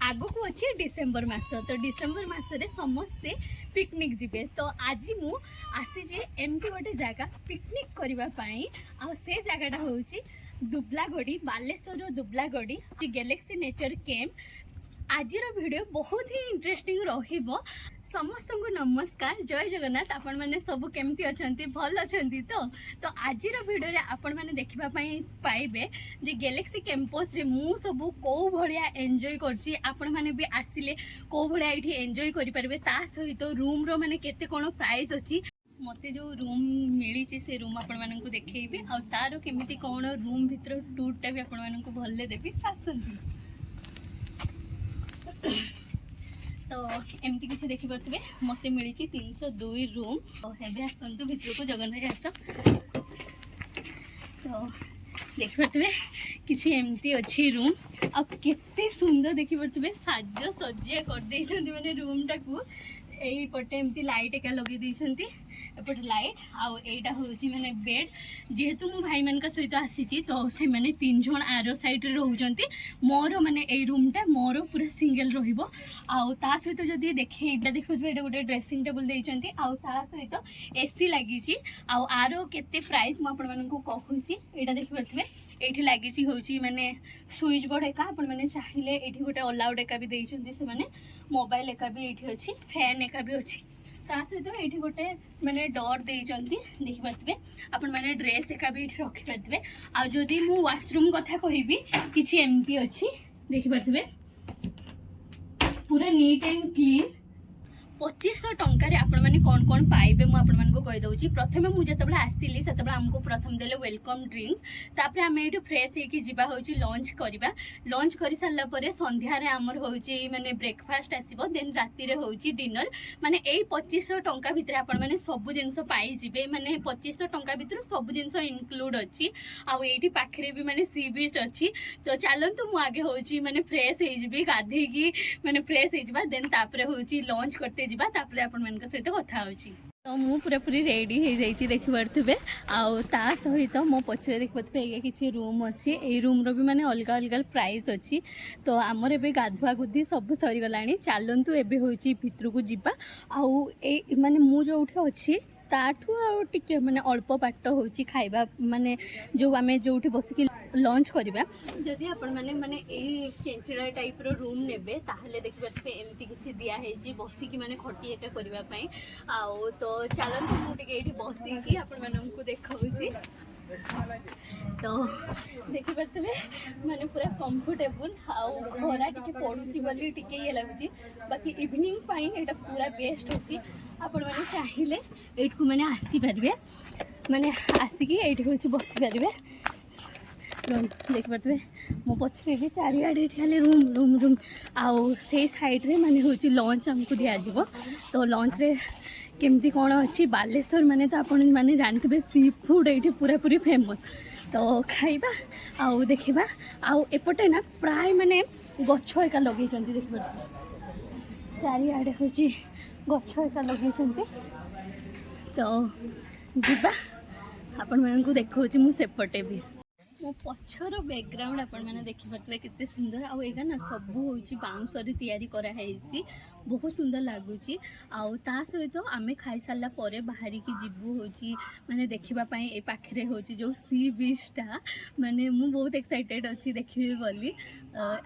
आगो को अच्छे डिसेम्बर मास तो डिसेम्बर मसरे समस्ते पिकनिक जीवे तो आज मु आसी एमती गोटे जगह पिकनिक करने आ से जगहटा हूँ दुबलागड़ी बालेश्वर दुबलागड़ी गैलेक्सी नेचर कैंप। आज वीडियो बहुत ही इंटरेस्टिंग रहिबो। समस्त को नमस्कार जय जगन्नाथ। आपण मैंने सब केमती अछंती भल अछंती तो आज वीडियो रे आपण मैंने देखिबा पाइबे जे गैलेक्सी कैंपस रे मु सब को भलिया एंजॉय करची। आपण मैंने भी आसिले को भलिया एठी एंजॉय करि परबे। ता सहित रूम रो माने केते कोन प्राइस अछि मते जो रूम मिली से रूम आपण मानन को देखैबे आ तारो केमिति कोन रूम भीतर टूरटा भी आपण मानन को भल्ले देबी आसंती। तो एमती किसी देखी पारे मत मिली 302 रूम तो हेबे आसतु भितर को जगन्नाथ आस तो देखी पारे किसी एमती अच्छी रूम आ केते सुंदर देखी पारे साज सज्जा कर माने रूम टाकू पटे एमती लाइट एका लगे देइछंती एपटे लाइट आउ एटा होची माने बेड जेहेतु मो भाई मान का सहित आसी तो से माने 3 जण आरो साइड रे रहउचंती मोर माने ए रूम टा मोर पूरा सिंगल रहिबो आउ ता सहित जदी देखे एटा देखबे एटा गोटे ड्रेसिंग टेबल देइचंती आउ ता सहित एसी लागिची आउ आरो केते प्राइस म आपण मानन को कहूची एटा देखि परथबे एठी लागिची होची माने स्विच बोर्ड एका आपण माने चाहिले एठी गोटे ऑल आउट एका भी देइचंती से माने मोबाइल एका भी एठी अछि फैन एका भी अछि ता सहित ये गोटे माने डोर देइचंती देखि पारथबे आपण माने ड्रेस एका भी एठी रखि पारथबे आ जदी मु वॉशरूम कथा कहिबी किछि एमती अछि देखि पारथबे पूरा नीट एंड क्लीन 2500 टंका रे आपण माने कोन कोन पाइबे मु आपण मान को कहि दउची। प्रथमे मु जतबे आसीली सेतबे हमको प्रथम देले वेलकम ड्रिंक्स तापर हम एठु फ्रेश हेकी जिबा होची लंच करिबा लंच करि सारला परे संध्या रे हमर होची माने ब्रेकफास्ट आसीबो देन राती रे होची डिनर माने एई 2500 टंका भितर आपण माने सब जिंस पाई जिबे माने 2500 टंका भितर सब जिंस इनक्लूड अछि आ एठी पाखरे भी माने सी बीच अछि तो चलंतु मु आगे होची माने फ्रेश हे जिबी गाधे की माने फ्रेश हे जिबा देन तापर होची लंच करते जिबा तापर आपण मान के सहित कथा होची तो मु पूरा पूरी रेडी हो जाइए देखि पारथबे आउ ता सहित मो पछरे देखि पारथबे ये किछि रूम अछि ए रूम रो भी माने अलग अलग प्राइस अछि तो हमर एबे गाधवा गुद्दी सब सरी गलानी चलंतु एबे होची भितर को जिबा आउ ए माने मु जो उठे अछि ताठू आ टिके माने अल्प बाट होची खाइबा माने जो आमे जोठी बसिकी लंच करिबा जदि आपण माने माने ए चेंचड़ा टाइप रो रूम नेबे ताहले देखि पारथबे एमती किछि दिया हे जी बसिकी माने खटी एटा करबा पई आउ तो चलंतु मु टिके एठी बसिकी आपण मानन को देखाउची तो देखि पारथबे माने पूरा कंफर्टेबल आउ घोरा टिके पडुची बोली टिके ये लागुची बाकी इवनिंग पाई एटा पूरा बेस्ट होची आपण माने चाहिले एठ को माने आसी परबे माने आसी की एठ होची बसी परबे देख पारथबे मो पछे भी चारि आडे खाली रूम रूम रूम आउ से साइड रे माने होची लंच हमको दिया जिवो तो लंच रे केमती कोन अछि बालेश्वर माने तो आपण माने जानथिबे सी फूड एठी पूरा पूरी फेमस तो खाइबा आउ देखिबा आउ एपटे ना प्राय माने गछ एका लगे चंती देख पारथबे चारि आडे होची गछ एका लगे चंती तो जिबा आपण मानन को देखौची मु सेपटे भी मो पछर बैकग्राउंड आपण मैंने देखि पारथबे केते सुंदर आ एगा ना सब होची बाउंस रे तयारी करा हेसी बहुत सुंदर लागुची आउ ता सहित आमे खाई सारला परे बाहरी की जिबु होची माने देखिबा पई ए पाखरे होची जो सी बीच टा माने मु बहुत एक्साइटेड अछि देखिबे बोली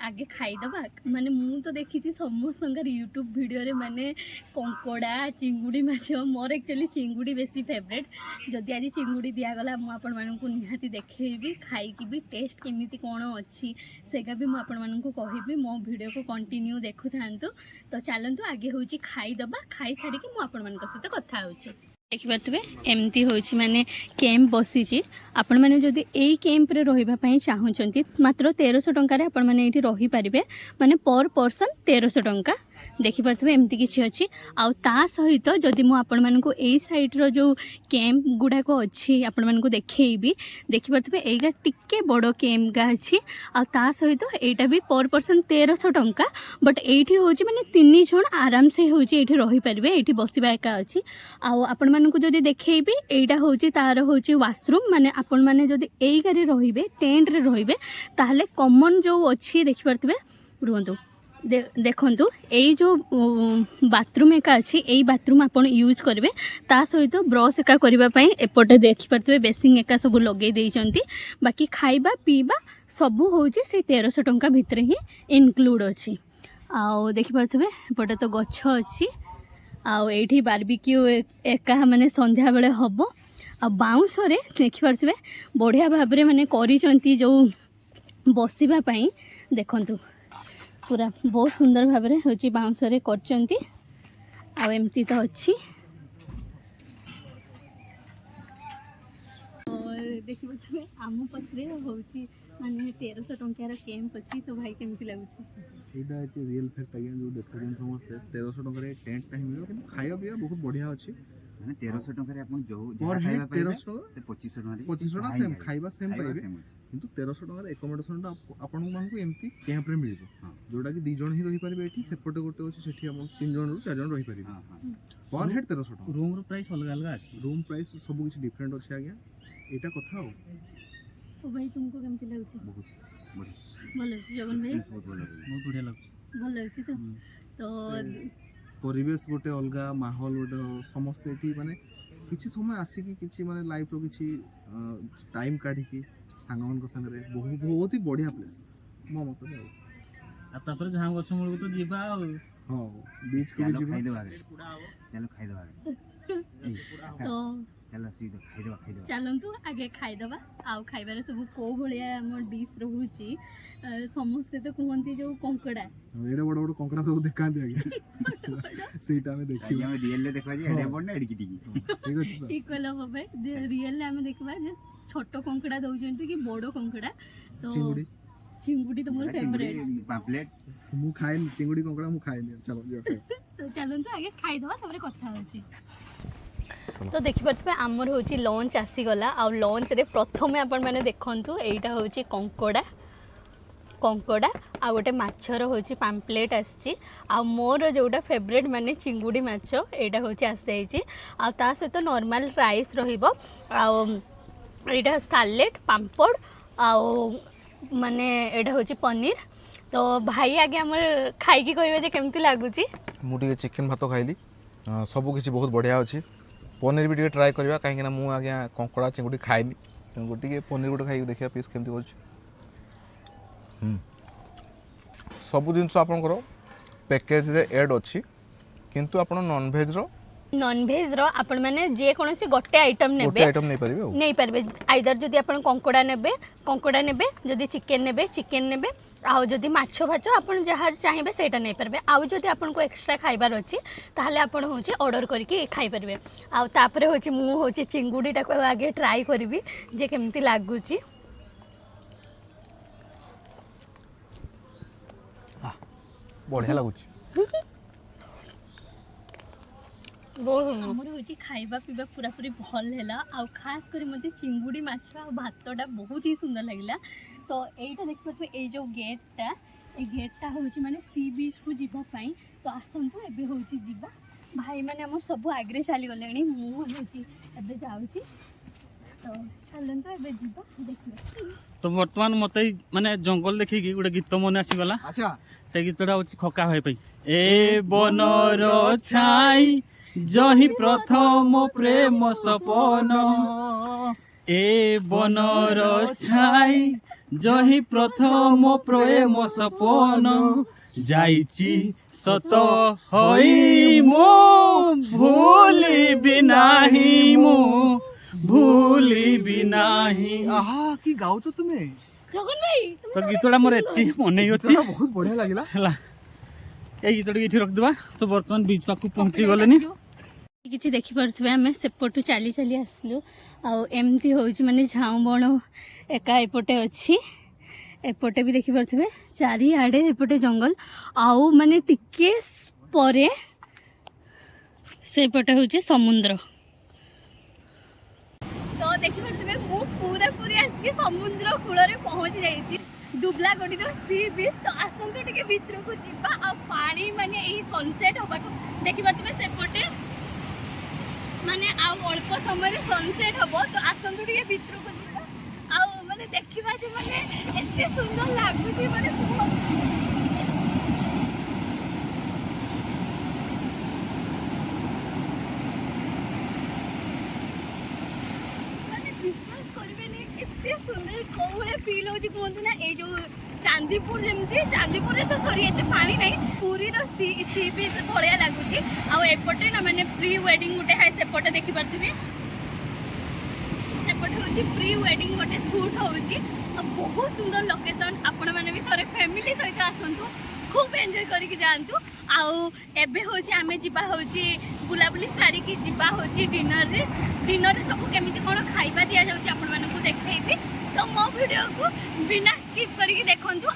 आगे खाई दबा माने मु तो देखि छी समस्त संगर यूट्यूब वीडियो रे माने कंकोड़ा चिंगुड़ी माछ मोर एक्चुअली चिंगुड़ी बेसी फेवरेट जदि आज चिंगुड़ी दिया गला मु आपण मानन को निहाती देखैबी खाई की भी टेस्ट केमिति कोन अछि सेगा भी मु आपण मानन को कहिबी मो वीडियो को कंटिन्यू देखु थांतु तो चलंतु आगे होची खाई दबा खाई सारी की मु आपण मानन सहित कथा होची देखि पारथबे एमती होची माने कैंप बसीची आपण माने जदि एई कैंप रे रहिबा पई चाहुचंती मात्र 1300 टंका रे आपण माने एठी रही परिबे माने पर पर्सन 1300 टंका देखि पारथबे एमती किछि अछि आ ता सहित जदि मु आपण मानन को एई साइड रो जो कैंप गुडा को अछि आपण मानन को देखैबी देखि पारथबे एगा टिके बडो कैंप गा अछि आ ता सहित एटा भी पर पर्सन 1300 टंका बट एठी होची माने 3 जण आराम से होची एठी रही परिबे एठी बसिबा एका अछि आ आपण मानन को जदि देखैबी एटा होची तार होची वॉशरूम माने आपण माने जदि एई गारे रहिबे टेंट रे रहिबे ताहले कॉमन जो अछि देखि पारथबे रुहंतु ଦେଖନ୍ତୁ ଏଇ ଯେଉଁ ବାଥରୁମ୍ ଏକା ଅଛି ଏଇ ବାଥରୁମ୍ ଆପଣ ୟୁଜ୍ କରିବେ ତା ସହିତ ବ୍ରସ୍ ଏକା କରିବା ପାଇଁ ଏପଟେ ଦେଖିପାରୁଥିବେ ବେସିନ୍ ଏକା ସବୁ ଲଗେଇ ଦେଇଛନ୍ତି ବାକି ଖାଇବା ପିଇବା ସବୁ ହେଉଛି ସେଇ 1300 ଟଙ୍କା ଭିତରେ ହିଁ ଇନକ୍ଲୁଡ଼ ଅଛି। ଆଉ ଦେଖିପାରୁଥିବେ ଏପଟେ ତ ଗଛ ଅଛି ଆଉ ଏଇଠି ବାର୍ବିକ୍ୟୁ ଏକା ମାନେ ସନ୍ଧ୍ୟାବେଳେ ହେବ। ଆଉ ବାଉଁଶରେ ଦେଖିପାରୁଥିବେ ବଢ଼ିଆ ଭାବରେ ମାନେ କରିଛନ୍ତି ଯେଉଁ ବସିବା ପାଇଁ ଦେଖନ୍ତୁ पूरा बहुत सुंदर भाव में हूँ बाउंसरे करचंती आ एमती तो अच्छी और देखिए आम पछरे हूँ माने 1300 टंकार कैंप अच्छी तो भाई केमती लगुच एटा है रियल फैक्ट आज्ञा जो देखुन समस्ते 1300 टंका रे टेंट टाइम मिलो किंतु खाଇବା पिया बहुत बढ़िया अछि माने 1300 टंका रे अपन जो पर खाଇବା पाइबे 1300 से 2500 टंका 2500 टा सेम खाଇବା सेम पाइबे किंतु 1300 टंका रे एकोमोडेशन टा आपन मानकु एम्ति कैंप रे मिलिबो हां जोडा कि 2 जण ही रही परिबे एठी सेपटे गोटे अछि सेठी हम 3 जण रु 4 जण रही परिबे हां हां पर हेड 1300 टंका रूम रो प्राइस अलग अलग अछि रूम प्राइस सब कुछ डिफरेंट अछि आज्ञा एटा कथा हो ओ भाई तुमको केमती लागुच बहुत बढ़िया भलो जगन भाई बहुत बढ़िया लागुच भलो अछि तो परिवेश गोटे अलगा माहौल गोटे समस्त एठी माने किछि समय आसी कि किछि माने लाइफ रो किछि टाइम काढी कि सांगमन को संगरे बहुत ही बढ़िया प्लेस मो मत रे आ तापर जहां गछ मूल तो जीवा हां बीच को जीवा खाइ देबा चलो खाइ देबा तो चलो सीधो खाइ देबा चलंतु आगे खाइ देबा आउ खाइबारे सब को भलिया हमर डिश रहूची समस्त तो कहंती जो कंकड़ा एडे बड़ बड़ कंकड़ा सब देखा दे आगे सेटा में देखि हम रियल ले देखबा जे एडे बड़ ना एडकी टिकी ठीक अछि इक्वल होबे रियल ले हम देखबा जे छोट कंकड़ा दउजंती कि बड़ कंकड़ा तो चिंगुड़ी तो मोर फेवरेट पापलेट मु खाए चिंगुड़ी कंकड़ा मु खाए चलो जो तो चलंतु आगे खाइ देबा तबरे कथा होची तो देखिपे आमर हूँ लंच आसीगला आ लंच रे प्रथम आपण मैंने देखु एटा हूँ कंकड़ा कंकड़ा आ गोटे माछर हूँ पाम्पलेट आसी मोर जोटा फेवरेट माने चिंगुड़ी माछ एटा हूँ आसी आ सहित नॉर्मल राइस रहिबो आ सालेड पाम्पड़ आ माने एटा हूँ पनीर तो भाई आगे आमर खाई कहबे केमती लगुच मुझे चिकेन भात खाइली सब किसी बहुत बढ़िया अच्छी पनीर भी टे ट्राए करवा कहीं मुझे आज्ञा कंकड़ा चिंगुड़ी खाएनी गोटे पनीर गोटे खाई देखिए पीस केमती कर सब जिन आपंकर पैकेज रे एड अच्छी किंतु आप नॉनभेज रो आपण माने जे कोनोसी गोटे आइटम नेबे आइटम नहीं पारे आइदर जदि आपण कंकड़ा नेबे जदि चिकेन नेबे आउ जदि माछ भाच आपण जहाँ चाहिए सेटा नहीं पारे आउ जदि आपन को एक्स्ट्रा खाइबार अच्छी ताहले आपण होची ऑर्डर करके खाई पारे आउ तापरे होची मु होची चिंगुड़ीटा को आगे ट्राई करबी जे केमती लागुची बढ़िया लगुची आमर हूँ खाइबा पीवा पूरा पूरी भल है आ खास कर मत चिंगुड़ी माछ आ भातटा बहुत ही सुंदर लगे तो यहीटा देखिए ये जो गेटा हूँ माने सी बीच को जीवाई तो आसतु एबे हूँ जीवा भाई मैंने आम सब आगे चली गले मुझे जाऊँगी तो चलते एबे जीवा देखिए तो बर्तमान मत माने जंगल देखिकी गोटे गीत मन आसीगला अच्छा से गीतटा हूँ खका भाई पाई ए बनर छाई जही प्रथम प्रेम सपन ए बनर छाई जही प्रथम प्रेम सपन जाइची सत होई मो भूली बिनाही मो भूली बिनाही आहा की गाउ तो तुम्हें जगन भाई तो गीतटा मोर एति मने अछि बहुत बढ़िया लागला हला ए गीतटा एठी रख देबा तो वर्तमान बीच पाकू पहुंची गलेनी किछि देखि परथबे हमें सेपटू चली चली आसलु आ एमती होउछि माने झाऊ बण एका एपटे अछि एपटे भी देखि परथबे चारि आडे एपटे जंगल आउ माने टिके परे सेपटे होउछि समुद्र तो देखि परथबे मु पूरा पूरी आसके समुद्र कूल रे पहुंच जाईछि दुबला गडीर सी बीच तो आसंतु टिके भीतर को जिबा आ पानी माने एई सनसेट होबा को देखि परथबे सेपटे माने आउ अल्प समय सनसेट हम तो आसतु टे भीतर को जीवा आउ माने देखा जे माने एते सुंदर लागुची माने सुंदर कोले फील होची कोंती ना ए जो चांदीपुर जेमती चांदीपुर रे तो सॉरी एते पानी नहीं पूरी रो सी बीच भलिया लागुची आ एपटे ना माने प्री वेडिंग गुटे है सेपटे देखि परथिबे सेपटे होची प्री वेडिंग गुटे शूट होची बहुत सुंदर लोकेशन आपण माने भी थोड़े फैमिली सहित आसंतु खूब एंजॉय करके जानतु आउ एबे होची आमे जिबा होची बुलाबुली सारी की जिबा होची डिनर रे सब केमिति कोन खाइबा दिया जाउची आपण माने को देखाइबी तो मो वीडियो को बिना स्किप करके देखंतु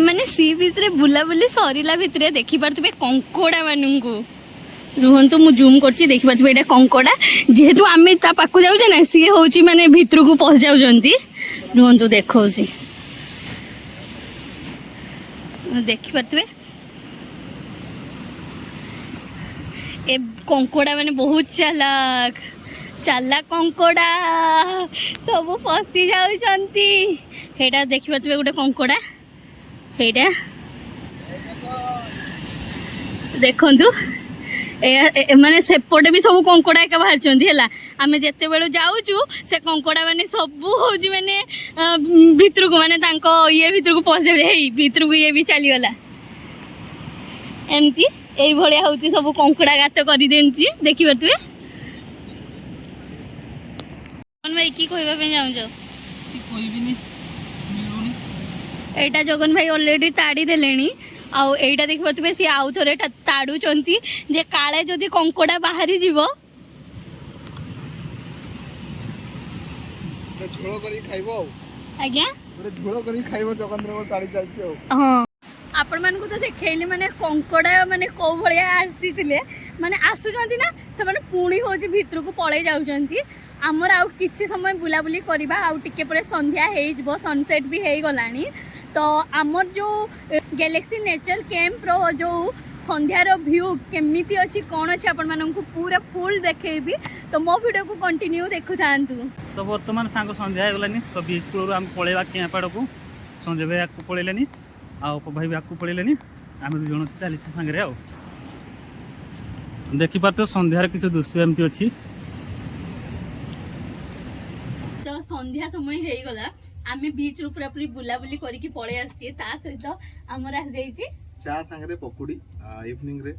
माने सी बीच रे बुलाबुली सरीला भितरे देखि परतबे कंकोडा मानंगु रुहंतु मु जूम करछि देखि परतबे एटा कंकोडा जेहेतु आमे ता पाकु जाउछे ना सी होची माने भितर को पहुंच जाउजंती रुहंतु देखौछि देखि परतबे ए कंकोडा माने बहुत चालाक चालाक कंकोडा सब फसी जाउछंती हेडा देखि परतबे गुटे कंकोडा हेडा देखंतु माने सेपटे भी सब कंकोड़ा एका बाहर है आम जिते बेलू जाऊँ से कंकोड़ा मैंने सब हूँ मैंने भितर को माने ये भितर को पहुँचे भितर को ये भी चलीगला एमती यही भाया हूँ सब कंकोड़ा गात कर देखी पारे भाई कि कहवाई चाहूँ एटा जगन भाई ऑलरेडी ताड़ी देले आउ एटा देखि परतबे सी आउ थोरे ताडुचंती जे काळे जदी कंकोडा बाहरी जीवो ते झोळ करी खाइबो आज्ञा ओरे झोळ करी खाइबो जगन रे ताड़ी जाइछो हां आपण मान को तो देखैले माने कंकोडा माने को भलिया आसीतिले माने आसुचंती ना से माने पुणी होची भितर को पळे जाउचंती हमर आउ किछि समय बुलाबुली करबा आउ टिके परे संध्या हेइ जबो सनसेट भी हेइ गलानी तो आमर जो गैलेक्सी नेचर कैंप रो जो संध्यार व्यू केमिति अछि कोन अछि आपण माननकु पूरा फुल देखेबी तो मो वीडियो को कंटिन्यू देखु थांतु तो वर्तमान सांग संध्या गलानी तो बीच को हम पळेबा के पाड़ को संजय भाई आकु पळेलेनी आ भाई भी आकु पळेलेनी आमे दु जण चली संगे आ देखि पारतो संध्यार किछ दृश्य एमति अछि तो संध्या समय हेइ गला आमे बीच रो पूरा पूरी बुलाबुली करके पळे आछी ता सहित हमर आ जाईची चा संगे रे पकोड़ी इवनिंग रे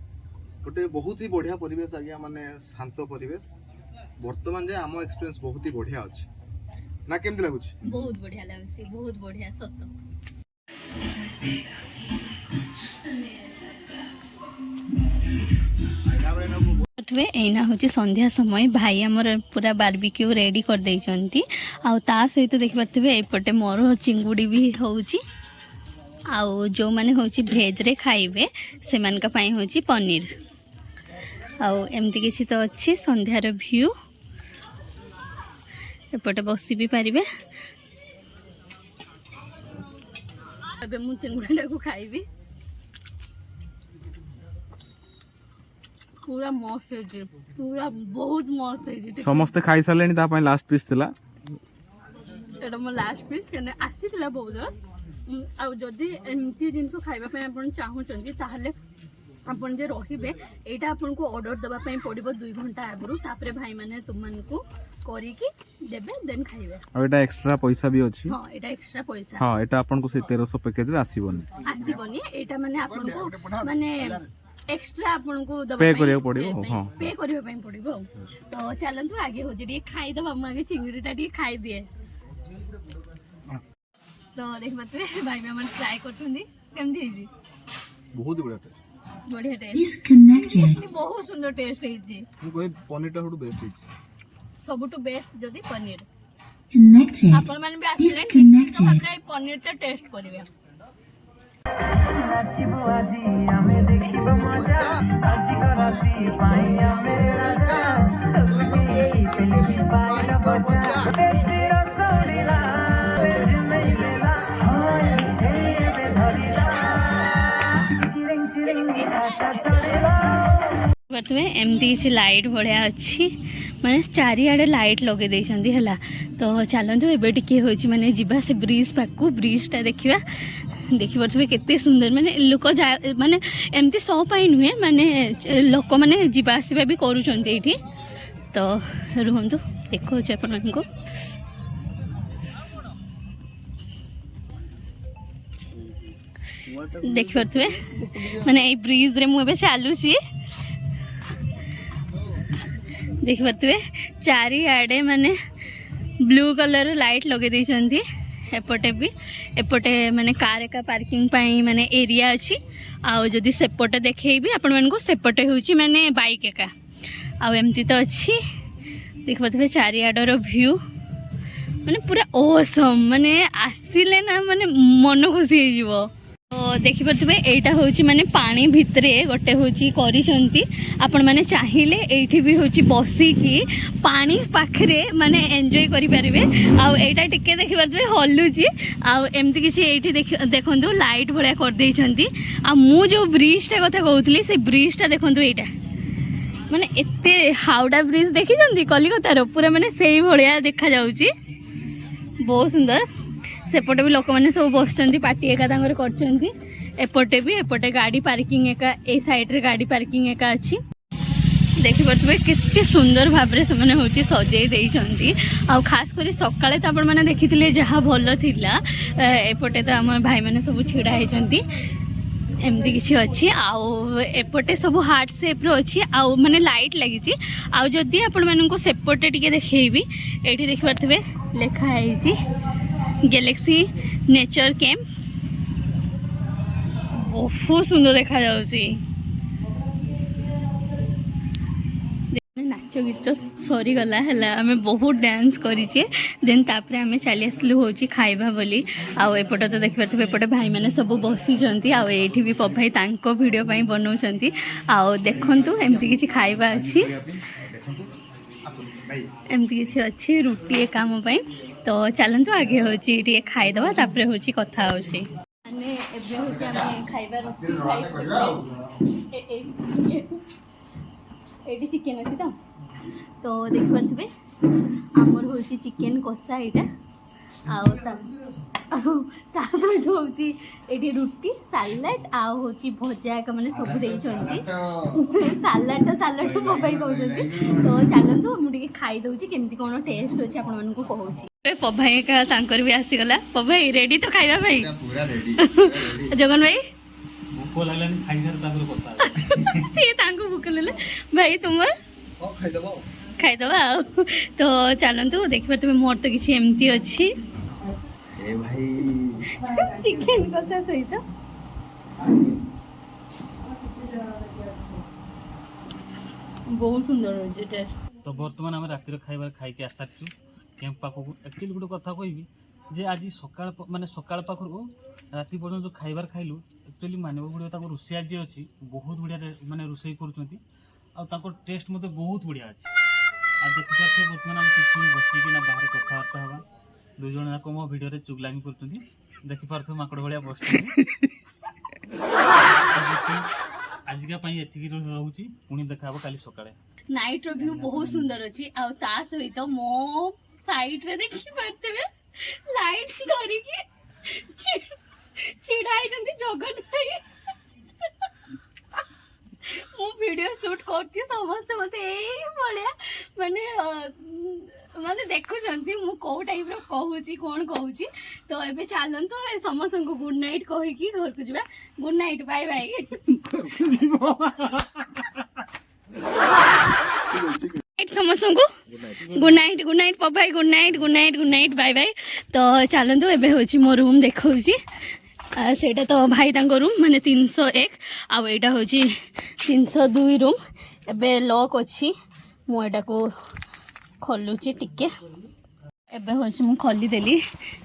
गोटे बहुत ही बढ़िया परिवेश आज्ञा माने शांत परिवेश वर्तमान जे आम एक्सपीरियंस बहुत ही बढ़िया अछि ना केमति लागु छी बहुत बढ़िया लागुची बहुत बढ़िया सत एना हूँ संध्या समय भाई आमर पूरा बारबिक्यू रेडी कर देइचंती आउ ता सहित देखि पारथिबे एपटे मोर चिंगुड़ी भी होउची आउ जो माने होउची भेज रे खाइबे से मान का पई होउची पनीर आउ एमती किछि तो अछि संध्यार व्यू एपटे बसी भी पारिबे अबे मु चिंगुड़ा को खाइबी पूरा मस्त है पूरा बहुत मस्त है समस्त खाई सालेनी ता पई लास्ट पीस थिला एटा मो लास्ट पीस कने आसी थिला बहुत आ जदी एमती जिंसो खाइबा पई आपण चाहू चंदी ताहले आपण जे रहिबे एटा आपण को ऑर्डर देबा पई पड़िबो 2 घंटा आगरु तापरे भाई माने तुम मन को करी की देबे देन खाइबे आ एटा एक्स्ट्रा पैसा भी अछि हां एटा एक्स्ट्रा पैसा हां एटा आपण को से 1300 पैकेज रे आसीबोनी एटा माने आपण को माने एक्स्ट्रा आपन को दबा पे करियो पड़ियो हां पे करियो पई पड़िबो तो चलंतु आगे हो जे खाई दबा मागे चिंगड़ीटा डी खाई दिए तो देख मते भाई में मन ट्राई करथुंदी केमदी हिजी बहुत बढ़िया टेस्ट डिस्कनेक्टेड बहुत सुंदर टेस्ट हिजी मु कोइ पनीरटा हडू बेस्ट हिजी सबटु बेस्ट जदी पनीर आपन माने भी आथिले निश्चित भाबरे पनीरटा टेस्ट करिवे नाचिबो आजी आमे देखिबो मजा आजी राती पाई आमे राजा तबके पेली पाई बजा देसी रसोड़ीला बेज नहीं लेला हाय हे बे धरीला चिरिंग चिरिंग आता चलेला बतवे एमती किसी लाइट बढ़िया अच्छी माने चारिआडे लाइट लगे देइछंती हला तो चलंतु एबे टिके होइछि माने जिबा से ब्रिज पाकू ब्रिजटा देखिबा देखि पारे केते सुंदर माने लोक माने एमती सौ पाई नुहे माने लोक माने जीवा आसीबा भी करूछंती एठी तो रुहंतु देखो छ अपन को ଦେଖିପାରୁଥିବେ ମାନେ ଏଇ ବ୍ରିଜରେ ମୁଁ ଏବେ ଚାଲୁଛି ଦେଖିପାରୁଥିବେ ଚାରିଆଡ଼େ ମାନେ ବ୍ଲୁ କଲର୍ ଲାଇଟ୍ ଲଗେଇ ଦେଇଛନ୍ତି एपटे भी एपटे माने कार एका पार्किंग पाई माने एरिया अच्छी आउ जदि सेपटे देखैबी आपण मानकु सेपटे होची माने बाइक एका आउ एमती तो अच्छी देख पाथबे चारियाडर व्यू माने पूरा ओसम माने आसिले ना माने मन खुशी हो जिवो तो देखि पाथबे एटा होची माने पानी भितरे गोटे होची करिसंती आपण माने चाहिले एठी भी होची बसी की पानी पाखरे माने एन्जॉय करि परिबे आ एटा टिके देखि पाथबे हल्लुची आ एमती किछि एठी देखंतु लाइट भलिया कर देइछंती आ मु जो ब्रिज टा कथा कहउतली से ब्रिज टा देखंतु एटा माने एते हावड़ा ब्रिज देखिछंती कलिकता रो पूरा माने सेही भलिया देखा जाउची बहुत सुंदर सेपटे भी लोक मैंने सब बसुँच पार्टी एका करछंती एपटे भी एपटे गाड़ी पार्किंग एका ए साइड रे गाड़ी पार्किंग एका अच्छी देखि पारथबे केते सुंदर भाबरे से माने होची सजेई देइछंती आ खास करी सकाळे त आपण माने देखिथिले जहा भलो थिला एपटे त हमर भाई माने सब छिडा हेचंती एमती किसी अच्छी आउ एपटे सब हार्ट सेप रो अच्छी आउ माने लाइट लगी आउ जदि आपण माननको सेपटे टिके देखैबी एठी देखि पारथबे लेखा हैछि गैलेक्सी नेचर कैंप बहुत सुंदर देखा जाउची नाच गीत सरी गला है आम बहुत डांस करिचे देन तापरे आम चली आसलु होची खाइबा बोली आउ एपटे तो देखि पारथबे एपटे भाई माने सब बसी जंती आउ एठी भी पभाई तांको वीडियो पई बनौचंती आउ देखंतु एमती किछि खाइबा अछि एमती किछि अछि रुटी काम पई तो चलंतु आगे होची टिके खाइ दवा तापरे होची कथा होची माने एबे होची आम खाइबा रुटी खाइ एटी चिकेन अच्छी तो देख पारे आमर हूँ चिकेन कषा यहाँ सहित हूँ ये रुटी सालाड आउ भजा एक मैंने सब देती सालाड सालाड पपाई कहते तो चलतु मुझे खाई दूसरी केमती कौन टेस्ट अच्छे आपण कहूँ पभाई का भी आसीगला पभाई रेडी तो खाइबा भाई जगन भाई सी भूख ले भाई तुम खाईदबा तो चलतु देख पारे मोर तो किसी एमती अच्छी चिकेन कषा सहित बहुत सुंदर हो तो बर्तमान आम रातिर खाइबार खाइके आसारछु कैंप पाखक एक्चुअली गोटे कथा कहबी जे आज सकाळ माने सकाळ पाखर राति पर्यंत जो खाइबार खाइलु एक्चुअली मानव पड़ो रोषिया जी अच्छी बहुत बढ़िया माने रोषे कर टेस्ट मत बहुत बढ़िया अच्छे आ देखिए बर्तमान आम किसी बसिकिना बाहर कथबार्ता हाँ दुई जन जाक मो भिडियो चुगलामी कर देखिपार माकड़ भाया बस आजिका एतिकी रोचे पुणी देखा काली सकाळे नाइट रो व्यू बहुत सुंदर अच्छी आ सहित मो साइड रे देखि पारते लाइट धरिकी चिड़ा जगन भाई मु वीडियो शूट करती समस्त मत माने माने देखुंत मु कौ टाइप कहूँ कौन कहूँ तो ये चलतु समस्त को गुड नाइट कहीकि घर को जा गुड नाइट बाय बाय समस्त को गुड नाइट पपाई गुड नाइट बाय बाय तो चलतु एबे होची मो रूम देखौची सेटा तो भाई तांको रूम माने 301 आ एटा होची 302 रूम एबे लॉक अच्छी मु एटा को खोलुची टिके एबे होची मु खोली देली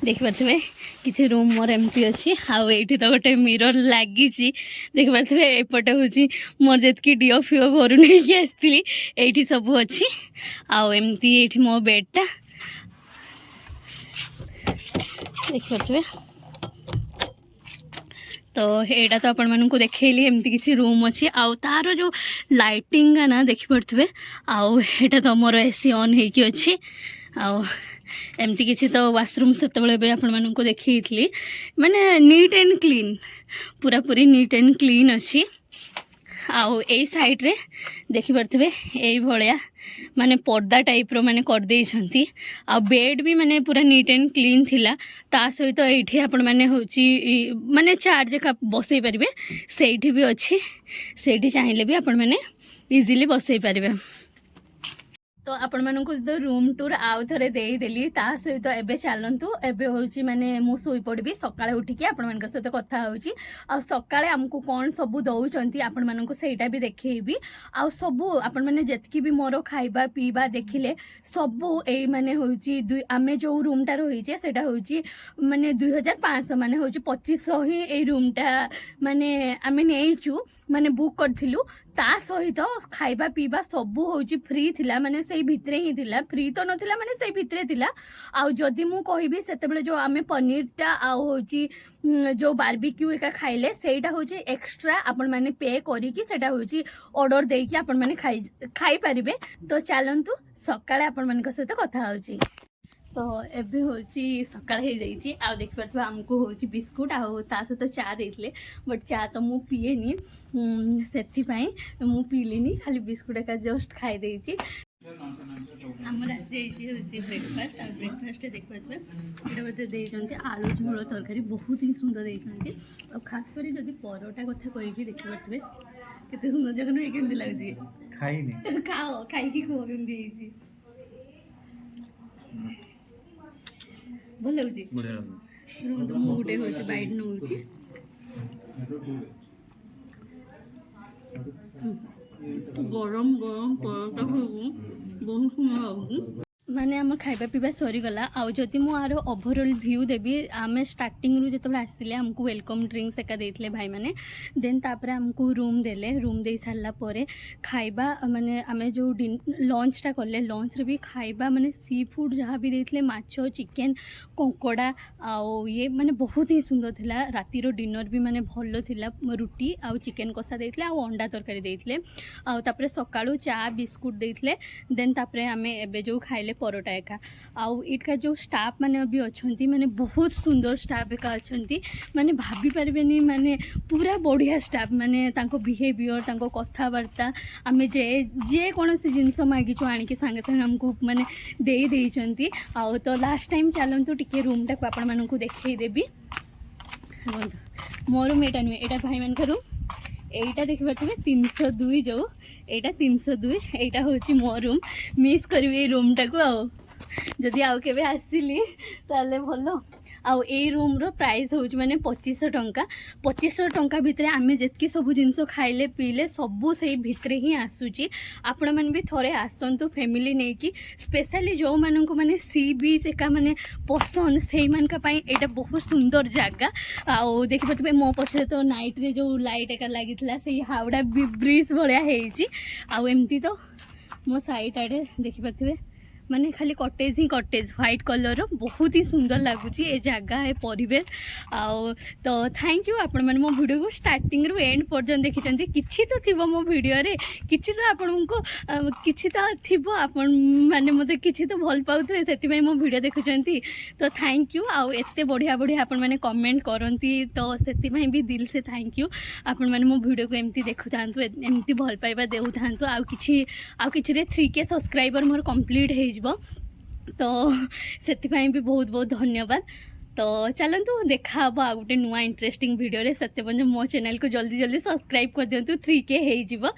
देखि पारथबे किछि रूम मोर एम्प्टी अछि आ एठी तो गोटे मिरर लागिची देखि पारथबे एपटे होची मोर जेतकी डिओ फिओ घरु नै कि आस्तिली एठी सब अछि आ एम्ती एठी मो बेडटा देखि पारथबे तो एटा तो आपण मानू देखली एमती किसी रूम अच्छी आउ तार जो लाइटिंग ना देखिपे आउ एटा तो मोर एसी ऑन होगी अच्छी आउ एमती किसी तो वाशरूम से आपण मानू देखी माने नीट एंड क्लीन पूरा पूरी नीट एंड क्लीन अच्छी आउ एई साइड रे देखि परथबे एई भलिया माने पर्दा टाइप रो माने कर देइछंती आ बेड भी माने पूरा नीट एंड क्लीन थिला ता सहित एठी आपण माने होची माने चार्ज का बसई परिबे सेठी भी अछि सेठी चाहिले भी आपण माने इजीली बसई परिबे तो आपण मानकु तो रूम टूर आउ थरे देई देली ता सहित एबे चलंतु एबे होची माने मु सोई पड़बी सकाळे उठिकी आपण मानक सहित कथा होची आ सकाळे हमकु कोन सब दउचंती आपण मानकु सेटा भी देखैबी आ सब आपण माने जेतकी भी मोर खाइबा पीबा देखिले सब एई माने होची आमे जो रूम टा रहिचे सेटा होची माने 2500 माने होची 2500 ही एई रूम टा माने आमे नेइचु माने बुक करथिलु ता सहित खाइबा पीबा सबू होची फ्री थिला माने सेई भितरे ही थिला फ्री तो नथिला माने सेई भितरे थिला आ जदी मु कहिबी सेतेबेले जो आमे पनीर टा आ होची जो बारबेक्यू एका खाइले सेटा होची एक्स्ट्रा आपण माने पे करी कि सेटा होची ऑर्डर देई कि आपण माने खाई परिबे तो चलंतु सकाळे आपण माने सहित कथा होची तो एबे होची सकाळ हे जाईची आ देखि परथबा हमको होची बिस्कुट आ ता सहित चा देइतले बट चा तो मु पिएनी सेति पई मु पीलिनी खाली बिस्कुट का जस्ट खाई देइची आमर आसी होची ब्रेकफास्ट आ ब्रेकफास्ट देख परथबे एटा बते देइचंती आलू झोल तरकारी बहुत ही सुंदर देइचंती और खास करी जदी परोटा कथा कहिबी देखि परथबे केते सुंदर जगन ए केमदी लागजी खाइनी खाओ खाई की खो केमदी देइची ଭଲ ଲାଗୁଛି ବଢ଼ିଆ ଲାଗୁଛି ରୁହନ୍ତୁ ମୁଁ ଗୋଟେ ହେଉଛି ବାଇଟ୍ ନେଉଛି ଗରମ ଗରମ ପରଟା ଖାଇବୁ ବହୁତ ସୁନ୍ଦର ଲାଗୁଛି ମାନେ ଆମର ଖାଇବା ପିଇବା ସରିଗଲା ଆଉ ଯଦି ମୁଁ ଆର ଓଭରଅଲ୍ ଭ୍ୟୁ ଦେବି ଆମେ ଷ୍ଟାର୍ଟିଂରୁ ଯେତେବେଳେ ଆସିଲେ ଆମକୁ ୱେଲକମ୍ ଡ୍ରିଙ୍କ୍ସ ଏକା ଦେଇଥିଲେ ଭାଇମାନେ ଦେନ୍ ତାପରେ ଆମକୁ ରୁମ୍ ଦେଲେ ରୁମ୍ ଦେଇ ସାରିଲା ପରେ ଖାଇବା ମାନେ ଆମେ ଯେଉଁ ଲଞ୍ଚଟା କଲେ ଲଞ୍ଚରେ ବି ଖାଇବା ମାନେ ସି ଫୁଡ଼୍ ଯାହା ବି ଦେଇଥିଲେ ମାଛ ଚିକେନ୍ କଙ୍କଡ଼ା ଆଉ ଇଏ ମାନେ ବହୁତ ହିଁ ସୁନ୍ଦର ଥିଲା ରାତିର ଡିନର୍ ବି ମାନେ ଭଲ ଥିଲା ରୁଟି ଆଉ ଚିକେନ୍ କଷା ଦେଇଥିଲେ ଆଉ ଅଣ୍ଡା ତରକାରୀ ଦେଇଥିଲେ ଆଉ ତାପରେ ସକାଳୁ ଚା ବିସ୍କୁଟ୍ ଦେଇଥିଲେ ଦେନ୍ ତାପରେ ଆମେ ଏବେ ଯେଉଁ ଖାଇଲେ परोटा एका आउ इटका जो स्टाफ माने भी अच्छी माने बहुत सुंदर स्टाफ एका अच्छी माने भाभी पारबेनी माने पूरा बढ़िया स्टाफ माने तांको बिहेवियर तांको कथाबार्ता आमे जे जे कौन सी जिनस मागिचु आनिकी सांगे सांगे हमको माने देई देइचंती आउ तो लास्ट टाइम चलंतु टिके रूम टा आपण मानकु देखै देबी मोर रूम एटा नुए एटा भाई मान रूम এইটা ଦେଖିପାରୁଥିବେ 302 जो এইটা 302 এইটা হচ্ছে ମୋ रूम मिस करिवे এই रूमटाକୁ ଆଉ ଯଦି ଆଉ କେବେ ଆସିଲି ତାହେଲେ ଭଲ आउ ए रूम रो प्राइस होच माने 2500 टंका भितरे आमे जेतकी सब जिंस खाइले पीले सबू से भितरे ही आसुची आपण मन भी थोड़े आसंतु फैमिली नहीं कि स्पेशली जो मानन को माने सी बीच एका माने पसंद से मान का पाई एटा बहुत सुंदर जगह आउ देखि पतबे मो पछे तो नाइट रे जो लाइट एका लागितला से हावड़ा ब्रिज भलिया हेची आउ एमती तो मो साइड आडे देखि पतबे माने खाली कटेज ही कटेज व्हाइट कलर बहुत ही सुंदर लगुच ए जगह ए परिवेश आउ तो थैंक यू आपण मैंने मो वीडियो को स्टार्टिंग रु एंड पर्यंत देखी किसी तो थी मो वीडियो रे किसी तो आपण को किसी तो थी आपण माने मते किसी तो भल पाउथे सेति मो वीडियो देखुचंती तो थैंक यू आउ एते बढ़िया बढ़िया आपण माने कमेंट करंती तो सेति भी दिल से थैंक यू आपण माने मो वीडियो को एमती देखु थांतु एमती भल पाइबा देउ थांतु आउ किछि रे 3K सब्सक्राइबर मोर कंप्लीट हे तो से भी बहुत बहुत धन्यवाद तो चलतु देखा आ गोटे नुआ इंटरेस्टिंग वीडियो रे सत्य मो चैनल को जल्दी जल्दी सब्सक्राइब कर दिंतु 3K हो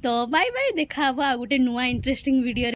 तो बाय बाय देखा आ गोटे नुआ इंटरेस्टिंग वीडियो।